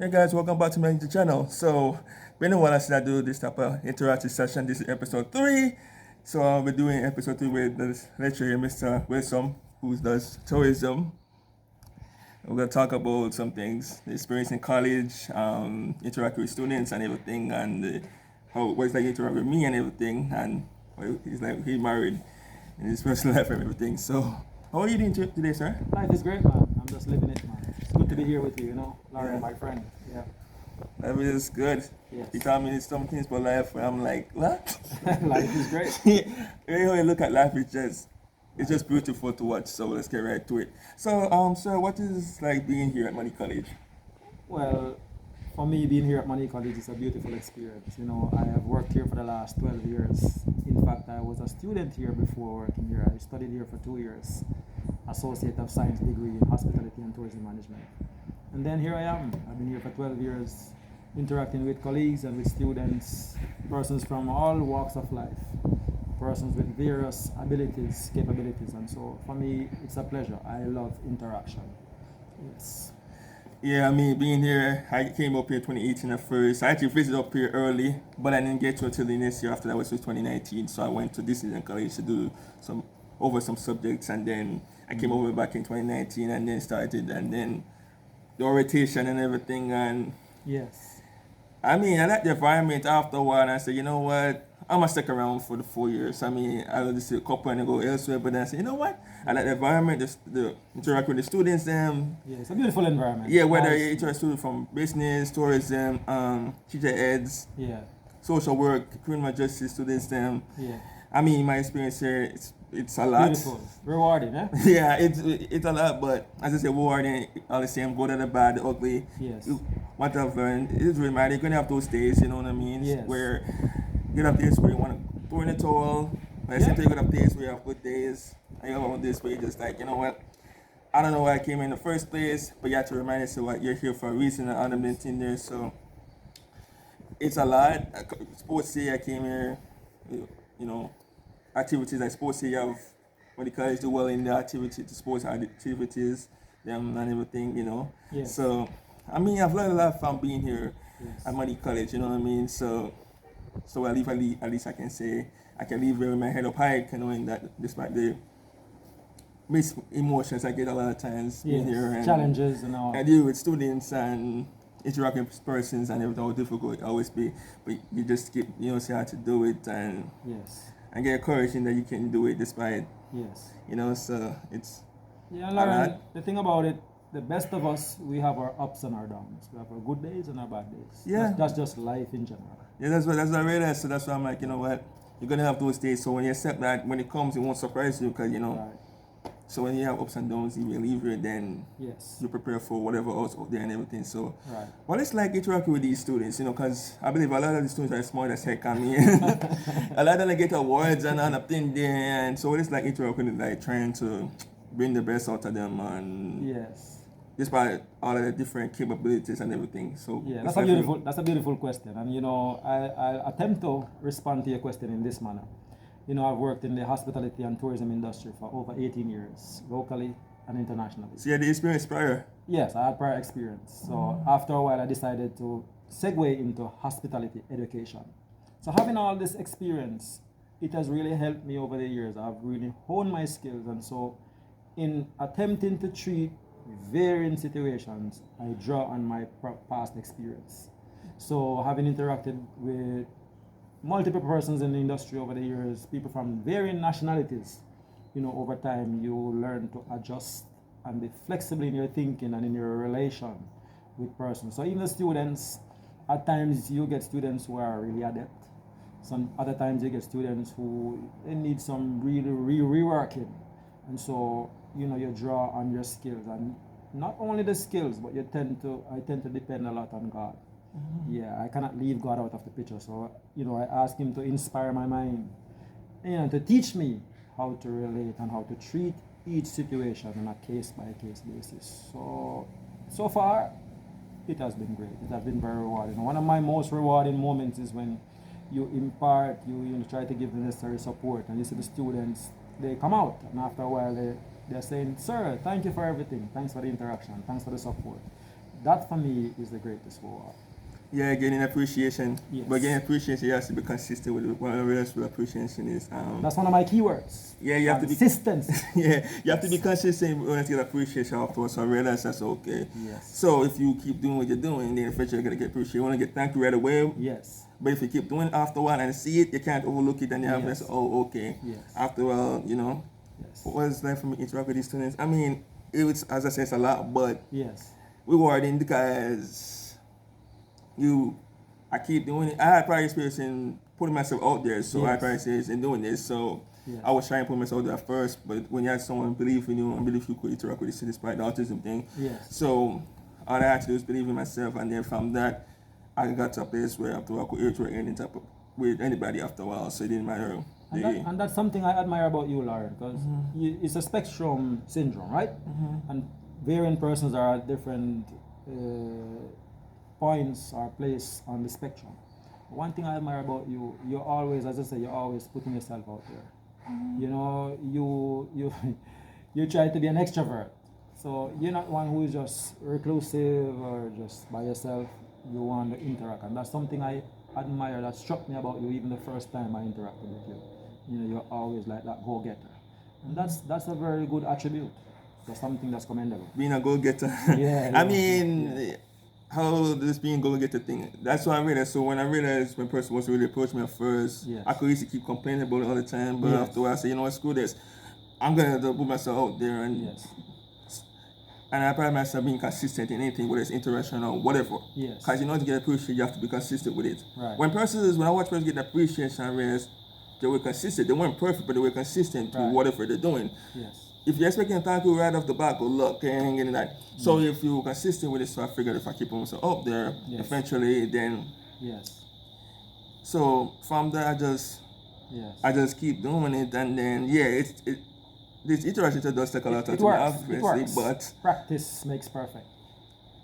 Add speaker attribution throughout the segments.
Speaker 1: Hey guys, welcome back to my YouTube channel. So, been a while since I do this type of interactive session. This is episode 3. So I'll be doing episode 3 with the lecturer, Mr. Wilson, who does tourism. We're gonna talk about some things, the experience in college, interact with students and everything, and how what it's like to interact with me and everything, and he's like he married in his personal life and everything. So, how are you doing today, sir?
Speaker 2: Life is great, man. I'm just living it, man. It's good to be here with you, Lauren,
Speaker 1: Yeah.
Speaker 2: my friend. Yeah.
Speaker 1: Life is good.
Speaker 2: Yes.
Speaker 1: You tell me some things about life where I'm like, what?
Speaker 2: Life is great.
Speaker 1: When you look at life, it's just beautiful to watch. So let's get right to it. So, sir, what is like being here at Money College?
Speaker 2: Well, for me, being here at Money College is a beautiful experience. I have worked here for the last 12 years. In fact, I was a student here before working here. I studied here for 2 years, Associate of Science degree in Hospitality and Tourism Management. And then here I am. I've been here for 12 years, interacting with colleagues and with students, persons from all walks of life, persons with various abilities, capabilities. And so for me, it's a pleasure. I love interaction. Yes.
Speaker 1: Yeah, I mean, being here, I came up here 2018 at first. I actually visited up here early, but I didn't get to it until the next year after that, which was 2019. So I went to Disneyland College to do some subjects, and then I came over back in 2019 and then started, and then the orientation and everything. And
Speaker 2: Yes.
Speaker 1: I mean, I like the environment after a while, and I said, you know what? I'm gonna stick around for the 4 years. I mean, I'll just see a couple and go elsewhere, but then I said, you know what? I like the environment, the interact with the students,
Speaker 2: Yeah, it's a beautiful environment.
Speaker 1: yeah, whether
Speaker 2: Nice.
Speaker 1: you're interact student from business, tourism, teacher eds,
Speaker 2: Yeah.
Speaker 1: social work, criminal justice students,
Speaker 2: Yeah.
Speaker 1: I mean, my experience here, it's a lot.
Speaker 2: Beautiful. Rewarding, eh?
Speaker 1: Yeah, it's a lot, but as I said, rewarding all the same, good and the bad, the ugly.
Speaker 2: Yes.
Speaker 1: What I've learned is really matter. You're gonna have those days, you know what I mean?
Speaker 2: Yes.
Speaker 1: Where you have days where you want to throw in the towel, but at the same time, you're gonna have days where you have good days, and you have days where you're just like, you know what? I don't know why I came in the first place, but you have to remind yourself what you're here for a reason and ornament in there. So it's a lot. Sports day, I came here, you know, activities like sports day, you have when the college do well in the activity, the sports activities, them and everything, you know.
Speaker 2: Yes.
Speaker 1: So, I mean, I've learned a lot from being here
Speaker 2: Yes.
Speaker 1: at Money College, you know what I mean? So at least I can say, I can leave here with my head up high, knowing that despite the mixed emotions I get a lot of times being
Speaker 2: Yes.
Speaker 1: here and
Speaker 2: Challenges and all.
Speaker 1: I deal with students and interacting with persons and everything how difficult it always be, but you just keep see how to do it
Speaker 2: Yes.
Speaker 1: and get encouraging that you can do it despite
Speaker 2: Yes.
Speaker 1: so it's
Speaker 2: Yeah,
Speaker 1: Alright.
Speaker 2: Lauren, the thing about it, the best of us, we have our ups and our downs. We have our good days and our bad days.
Speaker 1: Yeah.
Speaker 2: That's just life in general.
Speaker 1: that's what I realized. So that's why I'm like, you know what, you're gonna have those days. So when you accept that, when it comes, it won't surprise you because
Speaker 2: Right.
Speaker 1: So when you have ups and downs, you believe it, then
Speaker 2: Yes.
Speaker 1: you prepare for whatever else out there and everything. So
Speaker 2: Right.
Speaker 1: well, it's like interacting with these students, because I believe a lot of the students are smart as heck. I mean, a lot of them get awards and all up in there, and so it's like interacting, like trying to bring the best out of them, and
Speaker 2: Yes.
Speaker 1: despite all of the different capabilities and everything. So
Speaker 2: Yeah,
Speaker 1: it's
Speaker 2: that's a beautiful question. And I'll attempt to respond to your question in this manner. I've worked in the hospitality and tourism industry for over 18 years, locally and internationally.
Speaker 1: So you had the experience prior.
Speaker 2: Yes, I had prior experience. So after a while, I decided to segue into hospitality education. So having all this experience, it has really helped me over the years. I've really honed my skills, and so in attempting to treat varying situations, I draw on my past experience. So having interacted with multiple persons in the industry over the years, people from varying nationalities, over time you learn to adjust and be flexible in your thinking and in your relation with persons. So even the students, at times you get students who are really adept. Some other times you get students who they need some really reworking. And so, you draw on your skills, and not only the skills, but I tend to depend a lot on God. Yeah, I cannot leave God out of the picture. So, I ask Him to inspire my mind and to teach me how to relate and how to treat each situation on a case by case basis. So far, it has been great. It has been very rewarding. One of my most rewarding moments is when you impart, you try to give the necessary support, and you see the students, they come out, and after a while, they're saying, "Sir, thank you for everything. Thanks for the interaction. Thanks for the support." that for me is the greatest reward.
Speaker 1: Yeah, getting appreciation.
Speaker 2: Yes.
Speaker 1: But getting appreciation, you have to be consistent with it. One of the real appreciation is
Speaker 2: That's one of my keywords.
Speaker 1: yeah, you have to be
Speaker 2: consistency.
Speaker 1: yeah, you have to be consistent when you get appreciation afterwards. So I realize that's okay.
Speaker 2: Yes.
Speaker 1: So if you keep doing what you're doing, then eventually you're gonna get appreciated. You wanna get thanked right away.
Speaker 2: Yes.
Speaker 1: But if you keep doing it after a while and see it, you can't overlook it and you have
Speaker 2: Yes.
Speaker 1: to say, oh, okay.
Speaker 2: Yes.
Speaker 1: After a while, you know,
Speaker 2: Yes.
Speaker 1: what was like for me interact with these students? I mean, it's as I said, it's a lot, but
Speaker 2: Yes.
Speaker 1: rewarding because I keep doing it. I had prior experience in putting myself out there, so I had prior experience in doing this. So
Speaker 2: Yes.
Speaker 1: I was trying to put myself out there first, but when you had someone believe in you and believe you could interact with this despite the autism thing,
Speaker 2: Yes.
Speaker 1: so all I had to do was believe in myself, and then from that, I got to a place where after I could interact with anybody after a while, so it didn't matter.
Speaker 2: And that's something I admire about you, Lauren, because it's a spectrum syndrome, right? And varying persons are at different points or place on the spectrum. One thing I admire about you, you're always, as I say, you're always putting yourself out there. You know, you you try to be an extrovert. So you're not one who is just reclusive or just by yourself. You want to interact, and that's something I admire. That struck me about you even the first time I interacted with you. You know, you're always like that go-getter, and that's a very good attribute. That's something that's commendable.
Speaker 1: Being a go-getter.
Speaker 2: Yeah,
Speaker 1: I mean, how this being go-getter thing. That's what I realized. So when I realized when person was really approach me at first,
Speaker 2: Yes.
Speaker 1: I could easily keep complaining about it all the time. But
Speaker 2: Yes.
Speaker 1: after a while, I said, you know what, screw this. I'm gonna put myself out there and
Speaker 2: Yes.
Speaker 1: and I pride myself being consistent in anything, whether it's interaction or whatever.
Speaker 2: Yes.
Speaker 1: Because in order to get appreciation, you have to be consistent with it.
Speaker 2: Right.
Speaker 1: When I watch persons get appreciation, I realize they were consistent. They weren't perfect, but they were consistent to
Speaker 2: Right.
Speaker 1: whatever they're doing.
Speaker 2: Yes.
Speaker 1: If you're expecting a thank you right off the bat, good luck and getting that. So if you're consistent with it, so I figured if I keep myself up there,
Speaker 2: Yes.
Speaker 1: eventually then.
Speaker 2: Yes.
Speaker 1: So from there,
Speaker 2: Yes.
Speaker 1: I just keep doing it, and then this interaction does take a lot of
Speaker 2: It
Speaker 1: time,
Speaker 2: works. It
Speaker 1: obviously,
Speaker 2: works.
Speaker 1: but
Speaker 2: Practice makes perfect.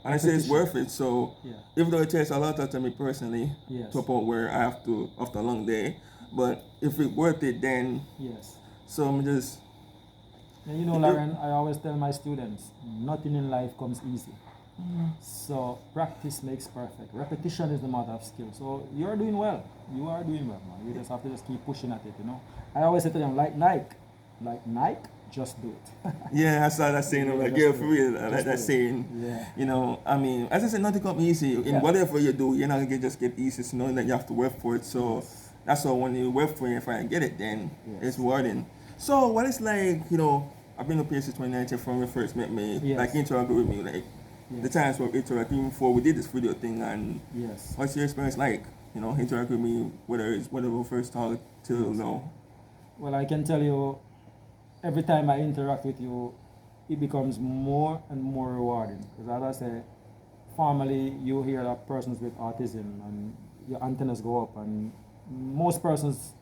Speaker 1: and I say it's
Speaker 2: Repetition.
Speaker 1: worth it. So
Speaker 2: Yeah.
Speaker 1: even though it takes a lot of time, me personally,
Speaker 2: Yes.
Speaker 1: to a point where I have to after a long day, but if it's worth it, then
Speaker 2: Yes.
Speaker 1: so I'm just
Speaker 2: And you know, Lauren, I always tell my students, nothing in life comes easy. So practice makes perfect. Repetition is the mother of skill. So you're doing well. You are doing well, man. You just have to just keep pushing at it, you know. I always say to them, like Nike, just do it.
Speaker 1: yeah. I saw that saying. I'm like,
Speaker 2: just
Speaker 1: yeah,
Speaker 2: do
Speaker 1: for
Speaker 2: it.
Speaker 1: real. I like
Speaker 2: Just
Speaker 1: that
Speaker 2: do it.
Speaker 1: saying.
Speaker 2: Yeah.
Speaker 1: You know, I mean, as I said, nothing comes easy. In
Speaker 2: Yeah.
Speaker 1: whatever you do, you're not gonna just get easy. It's knowing that you have to work for it. So that's why when you work for it, if I get it, then
Speaker 2: Yes.
Speaker 1: it's rewarding. So what it's like, you know, I've been up here since 2019 from when you first met me.
Speaker 2: Yes.
Speaker 1: Like interacting with me, like the times we interacting before we did this video thing, and
Speaker 2: Yes.
Speaker 1: what's your experience like? You know, interact with me, whether it's whenever we first talked till now.
Speaker 2: Well, I can tell you, every time I interact with you, it becomes more and more rewarding. Because as I say, formally you hear that persons with autism and your antennas go up, and most persons,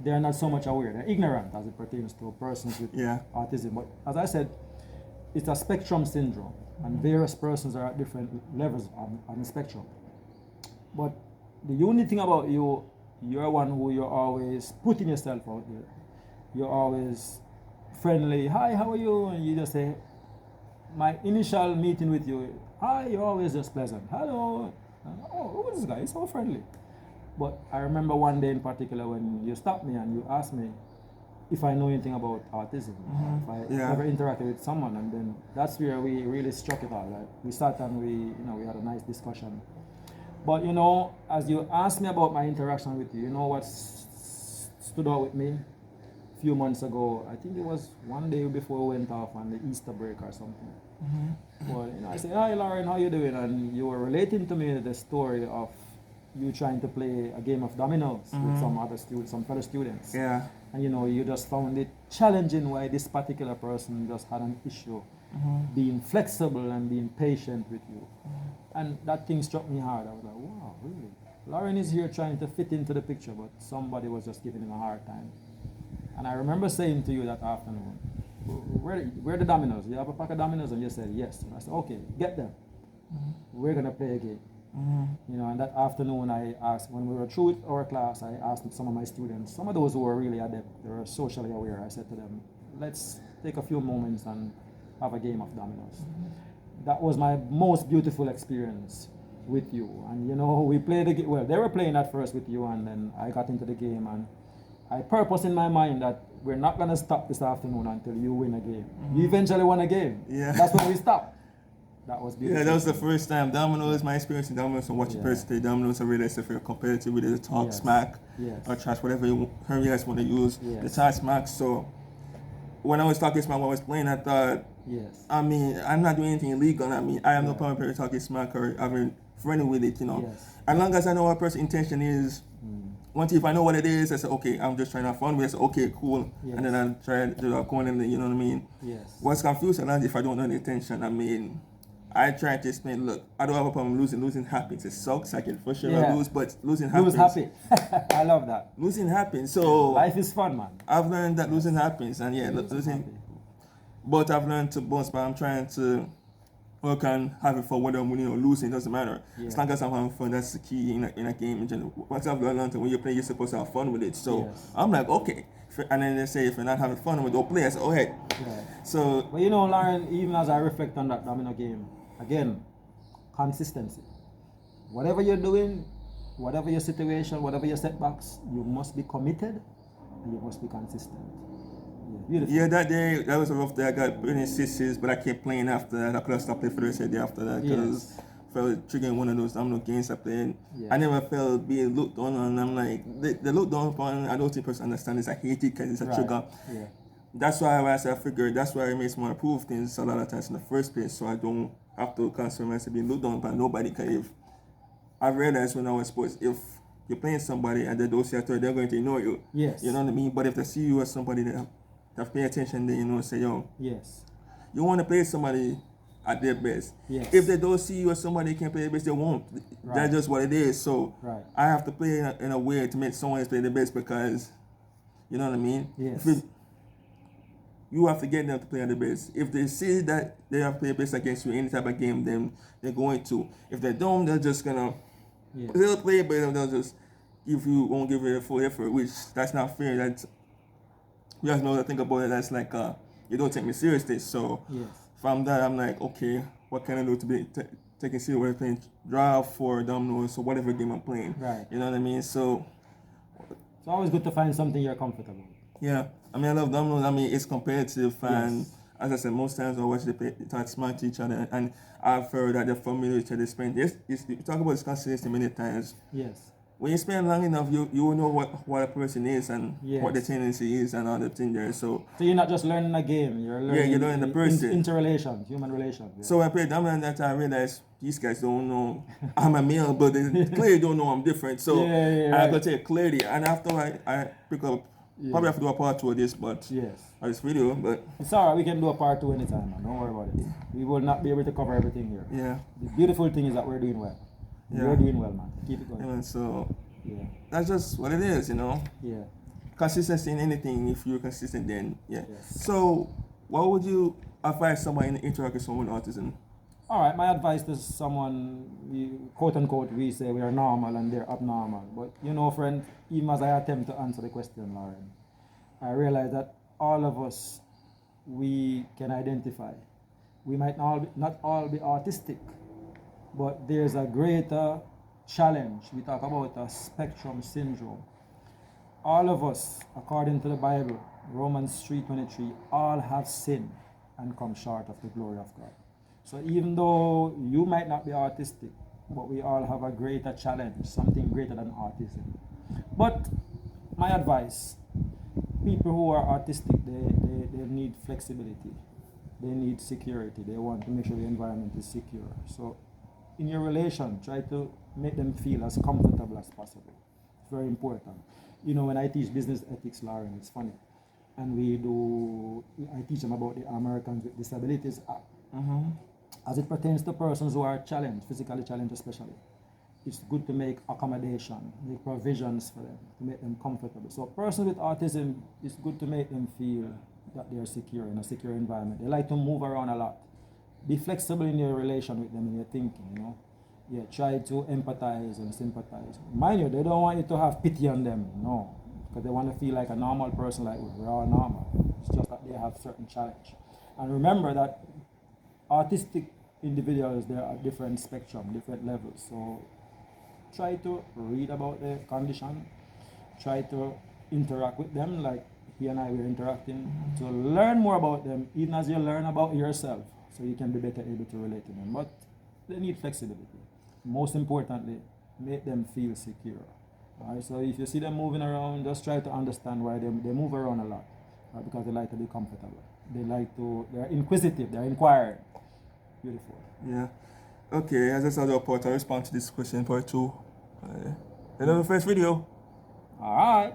Speaker 2: they're not so much aware. They're ignorant as it pertains to persons with
Speaker 1: Yeah.
Speaker 2: autism. But as I said, it's a spectrum syndrome, and various persons are at different levels on the spectrum. But the unique thing about you, you're one who you're always putting yourself out there. You're always friendly. Hi, how are you? And you just say, my initial meeting with you, hi, you're always just pleasant. Hello. Oh, who is this guy? He's so friendly. But I remember one day in particular when you stopped me and you asked me if I know anything about autism, if I ever interacted with someone, and then that's where we really struck it out. Like we sat and we had a nice discussion. But you know, as you asked me about my interaction with you, you know what stood out with me? A few months ago, I think it was one day before we went off on the Easter break or something. Well, you know, I said, "Hi, Lauren, how you doing?" And you were relating to me the story of you trying to play a game of dominoes with some other students, some fellow students.
Speaker 1: Yeah.
Speaker 2: And you know, you just found it challenging why this particular person just had an issue being flexible and being patient with you. And that thing struck me hard. I was like, wow, really? Lauren is here trying to fit into the picture, but somebody was just giving him a hard time. And I remember saying to you that afternoon, where are the dominoes? You have a pack of dominoes? And you said, yes. And I said, okay, get them. We're going to play a game. You know, and that afternoon I asked, when we were through with our class, I asked some of my students, some of those who were really adept, they were socially aware, I said to them, let's take a few moments and have a game of dominoes. that was my most beautiful experience with you. And you know, we played the game. Well, they were playing at first with you, and then I got into the game, and I purpose in my mind that we're not gonna stop this afternoon until you win a game. You eventually won a game.
Speaker 1: Yeah.
Speaker 2: That's when we stopped. That was beautiful.
Speaker 1: Yeah, that was the first time. Dominoes, my experience in Dominoes and watching
Speaker 2: Yeah.
Speaker 1: person play Dominoes, I realized if you're competitive with it, talk
Speaker 2: Yes.
Speaker 1: smack
Speaker 2: Yes.
Speaker 1: or trash, whatever you guys want to use,
Speaker 2: Yes.
Speaker 1: the talk smack. So when I was talking smack when I was playing, I thought,
Speaker 2: Yes.
Speaker 1: I mean, I'm not doing anything illegal. I mean, I have no
Speaker 2: Yeah.
Speaker 1: problem with talking smack or having friendly with it, you know.
Speaker 2: Yes.
Speaker 1: As long as I know what person's intention is, once if I know what it is, I say, okay, I'm just trying to have fun with it. I say, okay, cool.
Speaker 2: Yes.
Speaker 1: And then I try to do a corner, you know what I mean?
Speaker 2: Yes.
Speaker 1: What's confusing is if I don't know the intention. I mean, I try to explain, look, I don't have a problem losing. Losing happens. It sucks. I can for sure
Speaker 2: Yeah.
Speaker 1: lose, but losing
Speaker 2: He
Speaker 1: happens.
Speaker 2: was happy. I love that.
Speaker 1: Losing happens. So
Speaker 2: Life is fun, man.
Speaker 1: I've learned that losing happens. And yeah,
Speaker 2: He was
Speaker 1: losing.
Speaker 2: happy.
Speaker 1: But I've learned to bounce back. I'm trying to work on having fun, whether I'm winning or losing, it doesn't matter.
Speaker 2: Yeah.
Speaker 1: As long as I'm having fun, that's the key in a game in general. Once I've learned that when you play, you're supposed to have fun with it. So
Speaker 2: Yes.
Speaker 1: I'm like, okay. And then they say, if you're not having fun with don't play, I say, oh, hey.
Speaker 2: Yeah.
Speaker 1: So,
Speaker 2: But you know, Lauren, even as I reflect on that domino game, again, consistency. Whatever you're doing, whatever your situation, whatever your setbacks, you must be committed and you must be consistent. Yeah, beautiful.
Speaker 1: yeah, that day, that was a rough day. I got burning stitches, but I kept playing after that. I could have stopped playing for the rest of the day after that because I felt triggering one of those domino games I played.
Speaker 2: Yeah.
Speaker 1: I never felt being looked on, and I'm like, the looked on upon, I don't think person understand this. I hate it because it's a
Speaker 2: Right.
Speaker 1: trigger.
Speaker 2: Yeah.
Speaker 1: That's why I figured that's why it makes me want to prove things a lot of times in the first place, so I don't have to concern myself being looked on by nobody. Because if I realized when I was sports, if you're playing somebody and they don't see a third, they're going to ignore you.
Speaker 2: Yes.
Speaker 1: You know what I mean? But if they see you as somebody that pay attention, then you know, say, yo,
Speaker 2: Yes.
Speaker 1: you want to play somebody at their best.
Speaker 2: Yes.
Speaker 1: If they don't see you as somebody who can play their best, they won't.
Speaker 2: Right.
Speaker 1: That's just what it is. So
Speaker 2: Right.
Speaker 1: I have to play in a way to make someone else play their best because, you know what I mean?
Speaker 2: Yes.
Speaker 1: You have to get them to play at the best. If they see that they have to play best against you in any type of game, then they're going to. If they don't, they're just gonna
Speaker 2: Yeah.
Speaker 1: they'll play, but they'll just if you won't give it a full effort, which that's not fair. That's you guys know to think about it. That's like you don't take me seriously. So
Speaker 2: Yes.
Speaker 1: from that, I'm like, okay, what can I do to be taken seriously when I'm playing draft for dominoes or whatever game I'm playing?
Speaker 2: Right.
Speaker 1: You know what I mean? So
Speaker 2: It's always good to find something you're comfortable with.
Speaker 1: yeah, I mean, I love dominoes. I mean, it's competitive, and
Speaker 2: Yes.
Speaker 1: as I said, most times I watch they talk smart to each other, and I've heard that they're familiar with each other. Spend this, you talk about this consistency many times.
Speaker 2: Yes.
Speaker 1: When you spend long enough, you will know what a person is and what the
Speaker 2: Yes.
Speaker 1: tendency is and all the things there. So
Speaker 2: So you're not just learning a game, you're learning,
Speaker 1: you're learning the person.
Speaker 2: interrelations, human relations. Yeah.
Speaker 1: so when I played dominoes that time, I realized these guys don't know I'm a male, but they clearly don't know I'm different. So
Speaker 2: Yeah,
Speaker 1: I
Speaker 2: right.
Speaker 1: got to take clarity, and after I pick up. Probably have to do a part 2 of this, but
Speaker 2: Yes.
Speaker 1: of this video, but
Speaker 2: It's alright, we can do a part 2 anytime, man. Don't worry about it. We will not be able to cover everything here.
Speaker 1: yeah.
Speaker 2: The beautiful thing is that we're doing well.
Speaker 1: Yeah.
Speaker 2: You're doing well, man. Keep it going.
Speaker 1: And so
Speaker 2: Yeah.
Speaker 1: that's just what it is, you know.
Speaker 2: Yeah.
Speaker 1: Consistency in anything. If you're consistent, then yeah.
Speaker 2: Yes.
Speaker 1: So, what would you advise someone in interact with someone with autism?
Speaker 2: Alright, my advice to someone, quote unquote, we say we are normal and they're abnormal. But you know, friend, even as I attempt to answer the question, Lauren, I realize that all of us, we can identify. We might not all be autistic, but there's a greater challenge. We talk about a spectrum syndrome. All of us, according to the Bible, Romans 3:23, all have sinned and come short of the glory of God. So even though you might not be autistic, but we all have a greater challenge, something greater than autism. But my advice, people who are autistic, they need flexibility. They need security. They want to make sure the environment is secure. So in your relation, try to make them feel as comfortable as possible. It's very important. You know, when I teach business ethics, Lauren, it's funny. And I teach them about the Americans with Disabilities Act. As it pertains to persons who are challenged, physically challenged especially, it's good to make accommodation, make provisions for them, to make them comfortable. So a person with autism, it's good to make them feel that they're secure, in a secure environment. They like to move around a lot. Be flexible in your relation with them, in your thinking, you know. Yeah, try to empathize and sympathize. Mind you, they don't want you to have pity on them, no. Because they want to feel like a normal person, like we're all normal. It's just that they have certain challenge. And remember that autistic individuals, they're at different spectrum, different levels. So try to read about the condition, try to interact with them like he and I were interacting, to learn more about them, even as you learn about yourself, so you can be better able to relate to them. But they need flexibility. Most importantly, make them feel secure. Right? So if you see them moving around, just try to understand why they move around a lot. Right? Because they like to be comfortable. They're inquisitive, they're inquiring. Beautiful.
Speaker 1: Yeah. Okay, as I said, part, I respond to this question part 2. Another first video.
Speaker 2: All right.